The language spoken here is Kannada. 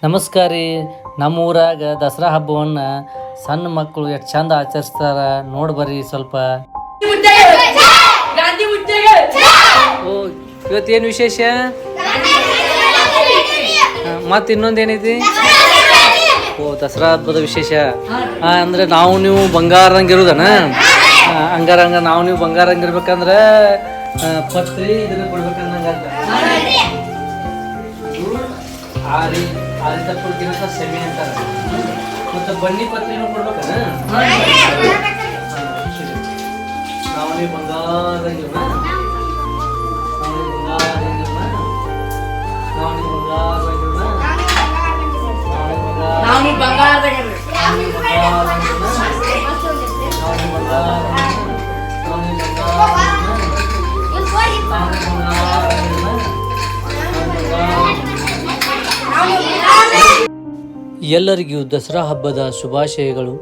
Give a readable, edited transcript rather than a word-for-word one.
ನಮಸ್ಕಾರ ರೀ. ನಮ್ಮ ಊರಾಗ ದಸರಾ ಹಬ್ಬವನ್ನು ಸಣ್ಣ ಮಕ್ಕಳು ಎಷ್ಟು ಚಂದ ಆಚರಿಸ್ತಾರ ನೋಡಿ ಬರ್ರಿ ಸ್ವಲ್ಪ. ಓ, ಇವತ್ತೇನು ವಿಶೇಷ? ಮತ್ತು ಇನ್ನೊಂದೇನೈತಿ? ಓ, ದಸರಾ ಹಬ್ಬದ ವಿಶೇಷ ಅಂದ್ರೆ ನಾವು ನೀವು ಬಂಗಾರಂಗಿರುದನ ಹಂಗಾರಂಗ ನಾವು ನೀವು ಬಂಗಾರಂಗಿರ್ಬೇಕಂದ್ರೆ ಪತ್ರಿ ಇದನ್ನ ಕೊಡ್ಬೇಕಂದಂಗ ಆರಿ ತಪ್ಪುಗಿನಕ ಸೆಮಿ ಅಂತಾರೆ. ಮತ್ತು ಬನ್ನಿ ಪತ್ರಿನೂ ಕೊಡ್ಬೇಕನ ನಾವು ನೀವು ಬಂಗಾರಂಗಿರ್ನ ಎಲ್ಲರಿಗೂ ದಸರಾ ಹಬ್ಬದ ಶುಭಾಶಯಗಳು.